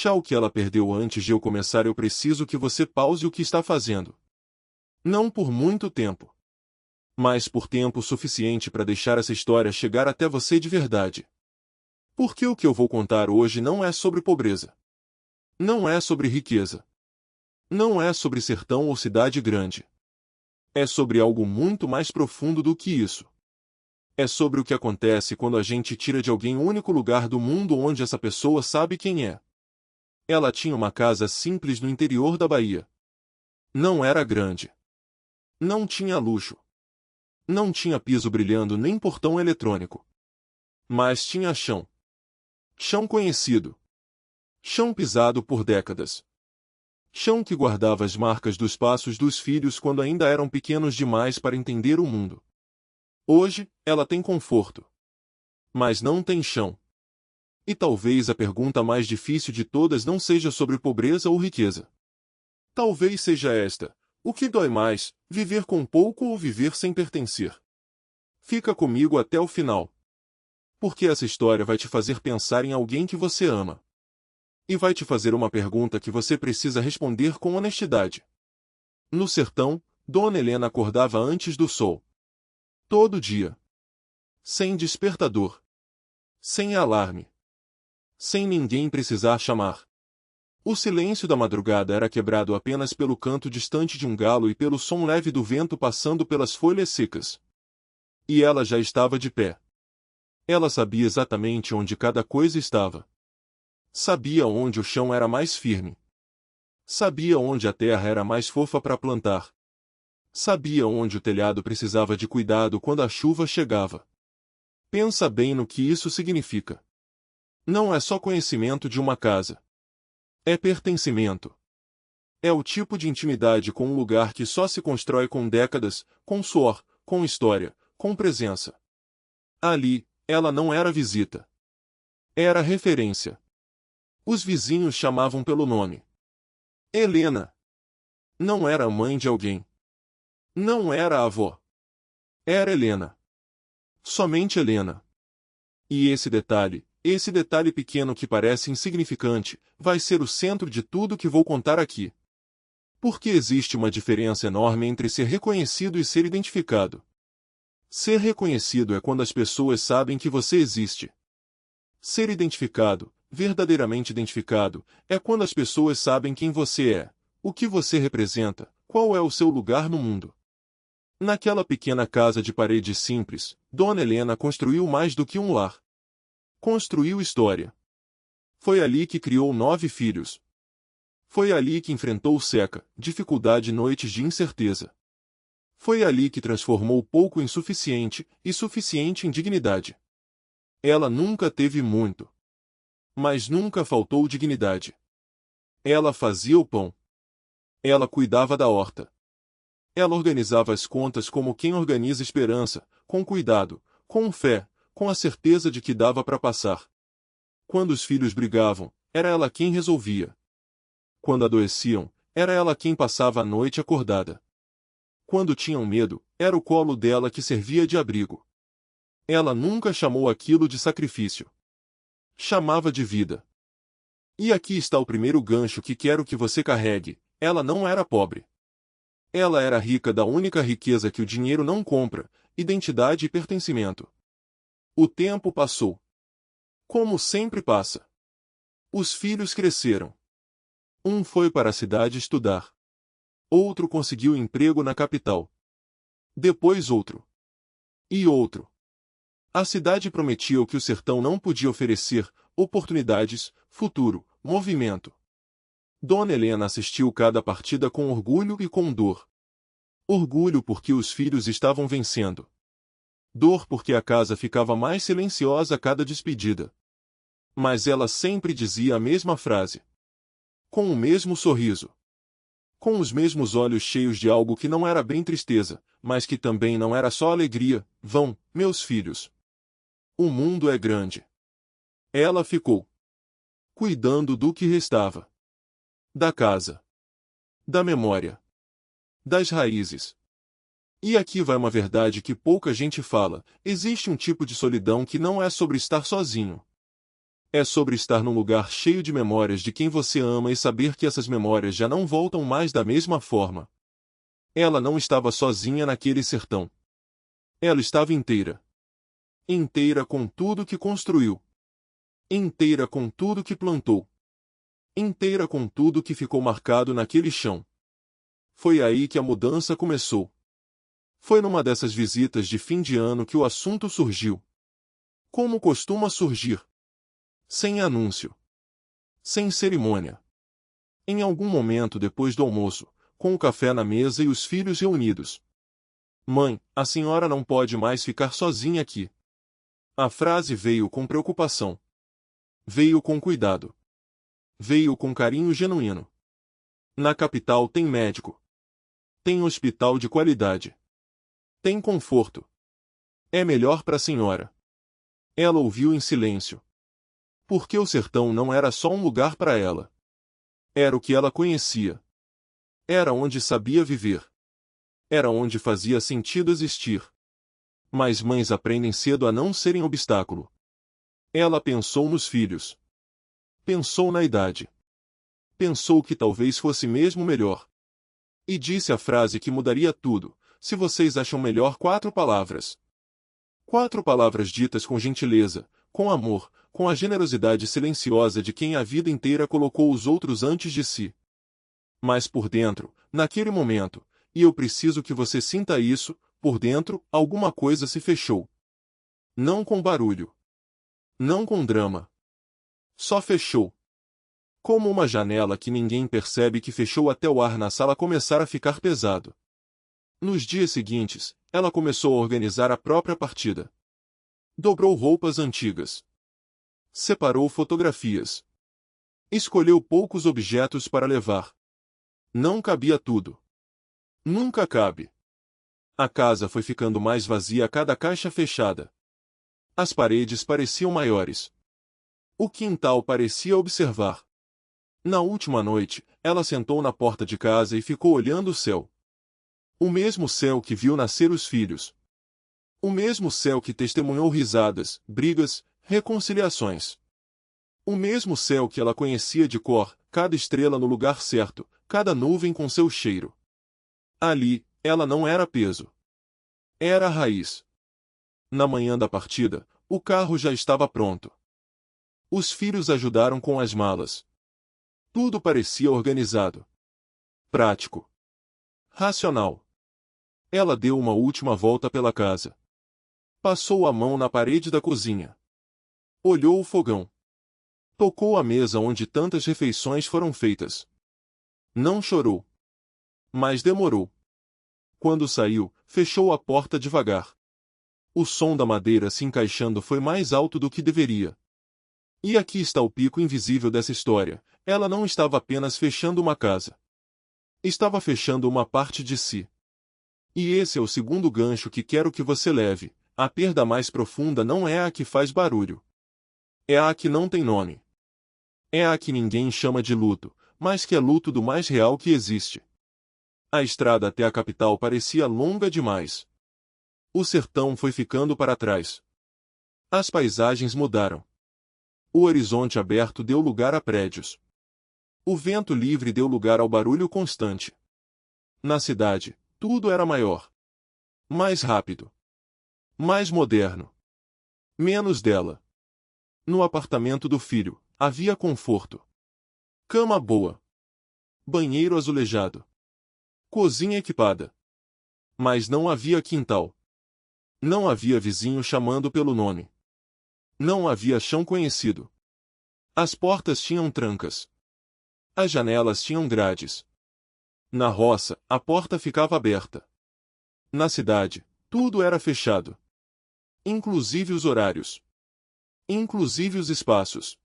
Achar o que ela perdeu antes de eu começar. Eu preciso que você pause o que está fazendo. Não por muito tempo, mas por tempo suficiente para deixar essa história chegar até você de verdade. Porque o que eu vou contar hoje não é sobre pobreza. Não é sobre riqueza. Não é sobre sertão ou cidade grande. É sobre algo muito mais profundo do que isso. É sobre o que acontece quando a gente tira de alguém o único lugar do mundo onde essa pessoa sabe quem é. Ela tinha uma casa simples no interior da Bahia. Não era grande. Não tinha luxo. Não tinha piso brilhando nem portão eletrônico. Mas tinha chão. Chão conhecido. Chão pisado por décadas. Chão que guardava as marcas dos passos dos filhos quando ainda eram pequenos demais para entender o mundo. Hoje, ela tem conforto. Mas não tem chão. E talvez a pergunta mais difícil de todas não seja sobre pobreza ou riqueza. Talvez seja esta: o que dói mais, viver com pouco ou viver sem pertencer? Fica comigo até o final. Porque essa história vai te fazer pensar em alguém que você ama. E vai te fazer uma pergunta que você precisa responder com honestidade. No sertão, Dona Helena acordava antes do sol. Todo dia. Sem despertador. Sem alarme. Sem ninguém precisar chamar. O silêncio da madrugada era quebrado apenas pelo canto distante de um galo e pelo som leve do vento passando pelas folhas secas. E ela já estava de pé. Ela sabia exatamente onde cada coisa estava. Sabia onde o chão era mais firme. Sabia onde a terra era mais fofa para plantar. Sabia onde o telhado precisava de cuidado quando a chuva chegava. Pensa bem no que isso significa. Não é só conhecimento de uma casa. É pertencimento. É o tipo de intimidade com um lugar que só se constrói com décadas, com suor, com história, com presença. Ali, ela não era visita. Era referência. Os vizinhos chamavam pelo nome. Helena. Não era a mãe de alguém. Não era a avó. Era Helena. Somente Helena. E esse detalhe pequeno que parece insignificante, vai ser o centro de tudo que vou contar aqui. Porque existe uma diferença enorme entre ser reconhecido e ser identificado. Ser reconhecido é quando as pessoas sabem que você existe. Ser identificado, verdadeiramente identificado, é quando as pessoas sabem quem você é, o que você representa, qual é o seu lugar no mundo. Naquela pequena casa de paredes simples, Dona Helena construiu mais do que um lar. Construiu história. Foi ali que criou 9 filhos. Foi ali que enfrentou seca, dificuldade e noites de incerteza. Foi ali que transformou pouco em suficiente, e suficiente em dignidade. Ela nunca teve muito. Mas nunca faltou dignidade. Ela fazia o pão. Ela cuidava da horta. Ela organizava as contas como quem organiza esperança, com cuidado, com fé, com a certeza de que dava para passar. Quando os filhos brigavam, era ela quem resolvia. Quando adoeciam, era ela quem passava a noite acordada. Quando tinham medo, era o colo dela que servia de abrigo. Ela nunca chamou aquilo de sacrifício. Chamava de vida. E aqui está o primeiro gancho que quero que você carregue: ela não era pobre. Ela era rica da única riqueza que o dinheiro não compra: identidade e pertencimento. O tempo passou. Como sempre passa. Os filhos cresceram. Um foi para a cidade estudar. Outro conseguiu emprego na capital. Depois outro. E outro. A cidade prometia o que o sertão não podia oferecer: oportunidades, futuro, movimento. Dona Helena assistiu cada partida com orgulho e com dor. Orgulho porque os filhos estavam vencendo. Dor porque a casa ficava mais silenciosa a cada despedida. Mas ela sempre dizia a mesma frase. Com o mesmo sorriso. Com os mesmos olhos cheios de algo que não era bem tristeza, mas que também não era só alegria: vão, meus filhos. O mundo é grande. Ela ficou cuidando do que restava. Da casa. Da memória. Das raízes. E aqui vai uma verdade que pouca gente fala: existe um tipo de solidão que não é sobre estar sozinho. É sobre estar num lugar cheio de memórias de quem você ama e saber que essas memórias já não voltam mais da mesma forma. Ela não estava sozinha naquele sertão. Ela estava inteira. Inteira com tudo que construiu. Inteira com tudo que plantou. Inteira com tudo que ficou marcado naquele chão. Foi aí que a mudança começou. Foi numa dessas visitas de fim de ano que o assunto surgiu. Como costuma surgir? Sem anúncio. Sem cerimônia. Em algum momento depois do almoço, com o café na mesa e os filhos reunidos. Mãe, a senhora não pode mais ficar sozinha aqui. A frase veio com preocupação. Veio com cuidado. Veio com carinho genuíno. Na capital tem médico. Tem hospital de qualidade. Tem conforto. É melhor para a senhora. Ela ouviu em silêncio. Porque o sertão não era só um lugar para ela. Era o que ela conhecia. Era onde sabia viver. Era onde fazia sentido existir. Mas mães aprendem cedo a não serem obstáculo. Ela pensou nos filhos. Pensou na idade. Pensou que talvez fosse mesmo melhor. E disse a frase que mudaria tudo: se vocês acham melhor 4 palavras. 4 palavras ditas com gentileza, com amor, com a generosidade silenciosa de quem a vida inteira colocou os outros antes de si. Mas por dentro, naquele momento, e eu preciso que você sinta isso, por dentro, alguma coisa se fechou. Não com barulho. Não com drama. Só fechou. Como uma janela que ninguém percebe que fechou até o ar na sala começar a ficar pesado. Nos dias seguintes, ela começou a organizar a própria partida. Dobrou roupas antigas. Separou fotografias. Escolheu poucos objetos para levar. Não cabia tudo. Nunca cabe. A casa foi ficando mais vazia a cada caixa fechada. As paredes pareciam maiores. O quintal parecia observar. Na última noite, ela sentou na porta de casa e ficou olhando o céu. O mesmo céu que viu nascer os filhos. O mesmo céu que testemunhou risadas, brigas, reconciliações. O mesmo céu que ela conhecia de cor, cada estrela no lugar certo, cada nuvem com seu cheiro. Ali, ela não era peso. Era a raiz. Na manhã da partida, o carro já estava pronto. Os filhos ajudaram com as malas. Tudo parecia organizado. Prático. Racional. Ela deu uma última volta pela casa. Passou a mão na parede da cozinha. Olhou o fogão. Tocou a mesa onde tantas refeições foram feitas. Não chorou. Mas demorou. Quando saiu, fechou a porta devagar. O som da madeira se encaixando foi mais alto do que deveria. E aqui está o pico invisível dessa história. Ela não estava apenas fechando uma casa. Estava fechando uma parte de si. E esse é o segundo gancho que quero que você leve. A perda mais profunda não é a que faz barulho. É a que não tem nome. É a que ninguém chama de luto, mas que é luto do mais real que existe. A estrada até a capital parecia longa demais. O sertão foi ficando para trás. As paisagens mudaram. O horizonte aberto deu lugar a prédios. O vento livre deu lugar ao barulho constante. Na cidade, tudo era maior. Mais rápido. Mais moderno. Menos dela. No apartamento do filho, havia conforto. Cama boa. Banheiro azulejado. Cozinha equipada. Mas não havia quintal. Não havia vizinho chamando pelo nome. Não havia chão conhecido. As portas tinham trancas. As janelas tinham grades. Na roça, a porta ficava aberta. Na cidade, tudo era fechado. Inclusive os horários. Inclusive os espaços.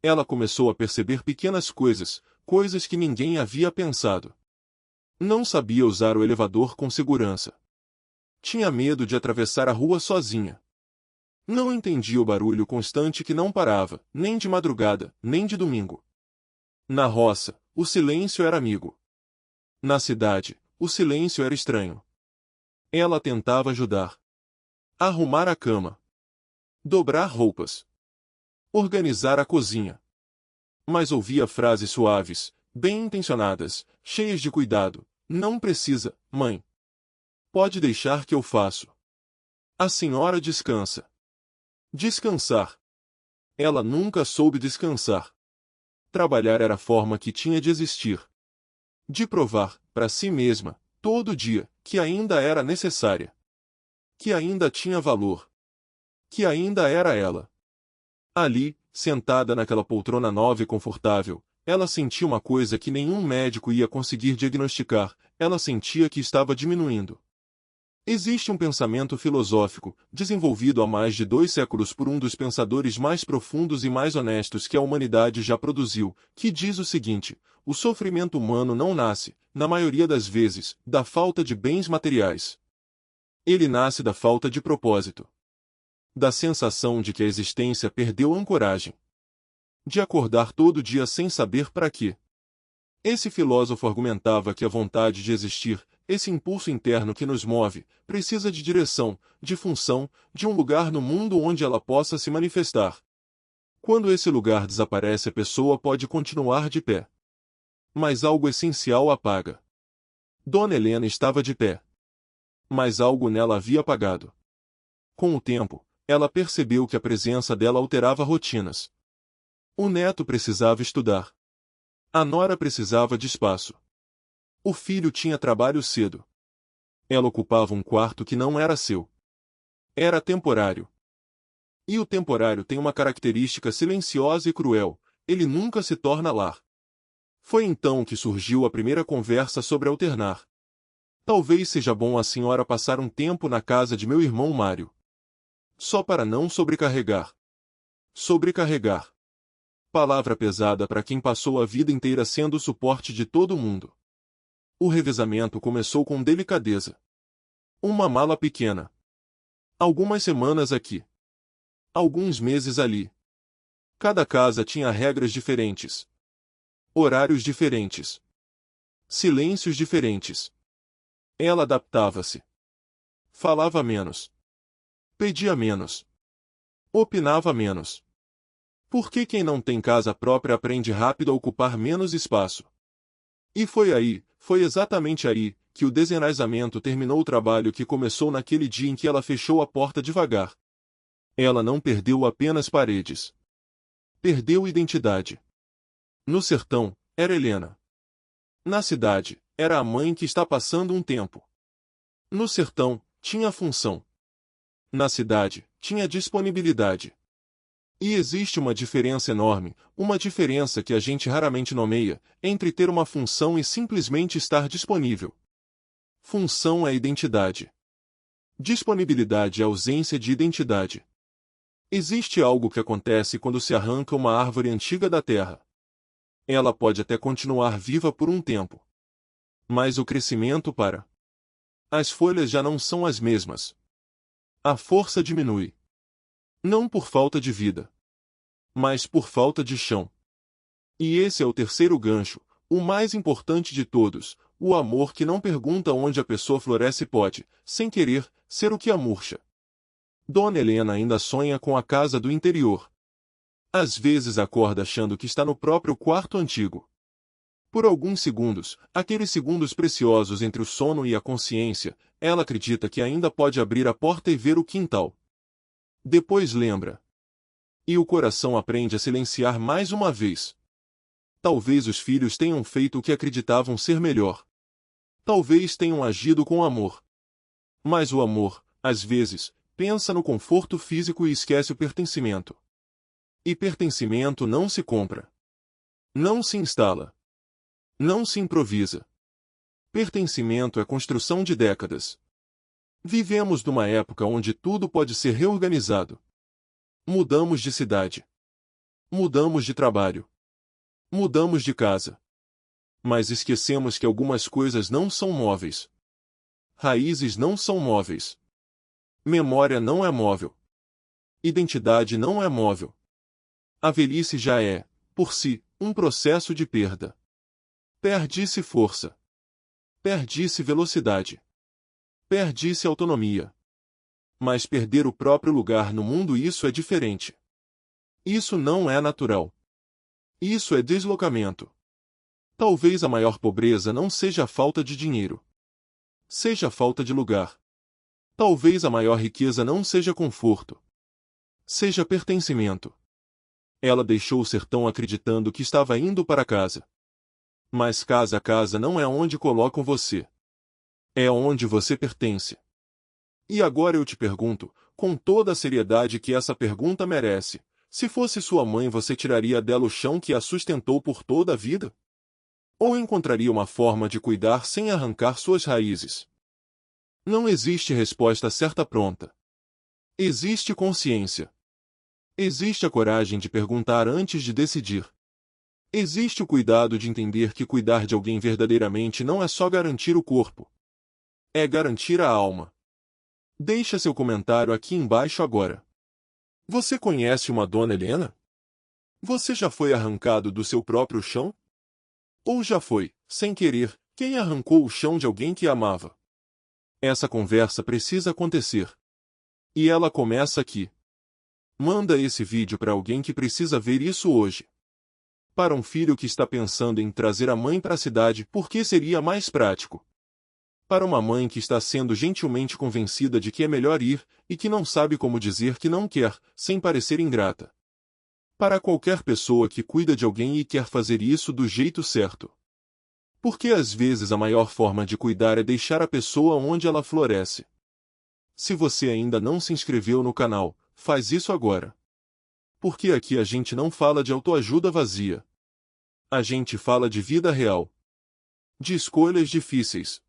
Ela começou a perceber pequenas coisas, coisas que ninguém havia pensado. Não sabia usar o elevador com segurança. Tinha medo de atravessar a rua sozinha. Não entendia o barulho constante que não parava, nem de madrugada, nem de domingo. Na roça, o silêncio era amigo. Na cidade, o silêncio era estranho. Ela tentava ajudar. Arrumar a cama. Dobrar roupas. organizar a cozinha. Mas ouvia frases suaves, bem intencionadas, cheias de cuidado. Não precisa, mãe. Pode deixar que eu faço. A senhora descansa. Descansar. Ela nunca soube descansar. Trabalhar era a forma que tinha de existir. De provar, para si mesma, todo dia, que ainda era necessária. Que ainda tinha valor. Que ainda era ela. Ali, sentada naquela poltrona nova e confortável, ela sentia uma coisa que nenhum médico ia conseguir diagnosticar, ela sentia que estava diminuindo. Existe um pensamento filosófico, desenvolvido há mais de 2 séculos por um dos pensadores mais profundos e mais honestos que a humanidade já produziu, que diz o seguinte: o sofrimento humano não nasce, na maioria das vezes, da falta de bens materiais. Ele nasce da falta de propósito. Da sensação de que a existência perdeu ancoragem. De acordar todo dia sem saber para quê. Esse filósofo argumentava que a vontade de existir, esse impulso interno que nos move, precisa de direção, de função, de um lugar no mundo onde ela possa se manifestar. Quando esse lugar desaparece, a pessoa pode continuar de pé. Mas algo essencial apaga. Dona Helena estava de pé. Mas algo nela havia apagado. Com o tempo, ela percebeu que a presença dela alterava rotinas. O neto precisava estudar. A nora precisava de espaço. O filho tinha trabalho cedo. Ela ocupava um quarto que não era seu. Era temporário. E o temporário tem uma característica silenciosa e cruel: ele nunca se torna lar. Foi então que surgiu a primeira conversa sobre alternar. Talvez seja bom a senhora passar um tempo na casa de meu irmão Mário. Só para não sobrecarregar. Sobrecarregar. Palavra pesada para quem passou a vida inteira sendo o suporte de todo mundo. O revezamento começou com delicadeza. Uma mala pequena. Algumas semanas aqui. Alguns meses ali. Cada casa tinha regras diferentes. Horários diferentes. Silêncios diferentes. Ela adaptava-se. Falava menos. Pedia menos. Opinava menos. Porque quem não tem casa própria aprende rápido a ocupar menos espaço. E foi exatamente aí, que o desenraizamento terminou o trabalho que começou naquele dia em que ela fechou a porta devagar. Ela não perdeu apenas paredes. Perdeu identidade. No sertão, era Helena. Na cidade, era a mãe que está passando um tempo. No sertão, tinha função. Na cidade, tinha disponibilidade. E existe uma diferença enorme, uma diferença que a gente raramente nomeia, entre ter uma função e simplesmente estar disponível. Função é identidade. Disponibilidade é ausência de identidade. Existe algo que acontece quando se arranca uma árvore antiga da terra. Ela pode até continuar viva por um tempo. Mas o crescimento para. As folhas já não são as mesmas. A força diminui. Não por falta de vida, mas por falta de chão. E esse é o terceiro gancho, o mais importante de todos, o amor que não pergunta onde a pessoa floresce pode, sem querer, ser o que a murcha. Dona Helena ainda sonha com a casa do interior. Às vezes acorda achando que está no próprio quarto antigo. Por alguns segundos, aqueles segundos preciosos entre o sono e a consciência, ela acredita que ainda pode abrir a porta e ver o quintal. Depois lembra. E o coração aprende a silenciar mais uma vez. Talvez os filhos tenham feito o que acreditavam ser melhor. Talvez tenham agido com amor. Mas o amor, às vezes, pensa no conforto físico e esquece o pertencimento. E pertencimento não se compra. Não se instala. Não se improvisa. Pertencimento é construção de décadas. Vivemos numa época onde tudo pode ser reorganizado. Mudamos de cidade. Mudamos de trabalho. Mudamos de casa. Mas esquecemos que algumas coisas não são móveis. Raízes não são móveis. Memória não é móvel. Identidade não é móvel. A velhice já é, por si, um processo de perda. Perde-se força. Perde-se velocidade. Perde-se autonomia. Mas perder o próprio lugar no mundo, isso é diferente. Isso não é natural. Isso é deslocamento. Talvez a maior pobreza não seja a falta de dinheiro. Seja a falta de lugar. Talvez a maior riqueza não seja conforto. Seja pertencimento. Ela deixou o sertão acreditando que estava indo para casa. Mas casa não é onde colocam você. É onde você pertence. E agora eu te pergunto, com toda a seriedade que essa pergunta merece, se fosse sua mãe você tiraria dela o chão que a sustentou por toda a vida? Ou encontraria uma forma de cuidar sem arrancar suas raízes? Não existe resposta certa pronta. Existe consciência. Existe a coragem de perguntar antes de decidir. Existe o cuidado de entender que cuidar de alguém verdadeiramente não é só garantir o corpo. É garantir a alma. Deixa seu comentário aqui embaixo agora. Você conhece uma Dona Helena? Você já foi arrancado do seu próprio chão? Ou já foi, sem querer, quem arrancou o chão de alguém que amava? Essa conversa precisa acontecer. E ela começa aqui. Manda esse vídeo para alguém que precisa ver isso hoje. Para um filho que está pensando em trazer a mãe para a cidade porque seria mais prático. Para uma mãe que está sendo gentilmente convencida de que é melhor ir e que não sabe como dizer que não quer, sem parecer ingrata. Para qualquer pessoa que cuida de alguém e quer fazer isso do jeito certo. Porque às vezes a maior forma de cuidar é deixar a pessoa onde ela floresce. Se você ainda não se inscreveu no canal, faz isso agora. Porque aqui a gente não fala de autoajuda vazia. A gente fala de vida real. De escolhas difíceis.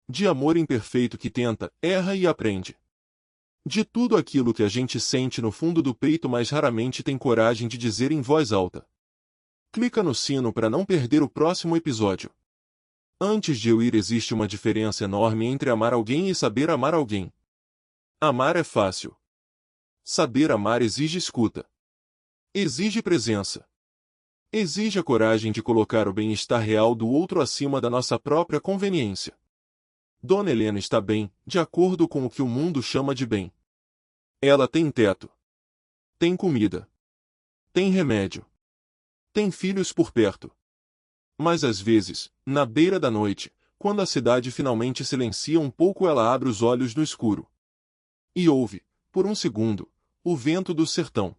De amor imperfeito que tenta, erra e aprende. De tudo aquilo que a gente sente no fundo do peito, mas raramente tem coragem de dizer em voz alta. Clica no sino para não perder o próximo episódio. Antes de eu ir, existe uma diferença enorme entre amar alguém e saber amar alguém. Amar é fácil. Saber amar exige escuta. Exige presença. Exige a coragem de colocar o bem-estar real do outro acima da nossa própria conveniência. Dona Helena está bem, de acordo com o que o mundo chama de bem. Ela tem teto. Tem comida. Tem remédio. Tem filhos por perto. Mas às vezes, na beira da noite, quando a cidade finalmente silencia um pouco, ela abre os olhos no escuro. E ouve, por um segundo, o vento do sertão.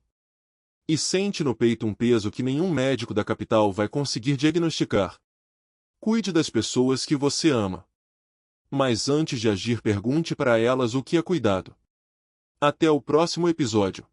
E sente no peito um peso que nenhum médico da capital vai conseguir diagnosticar. Cuide das pessoas que você ama. Mas antes de agir, pergunte para elas o que é cuidado. Até o próximo episódio.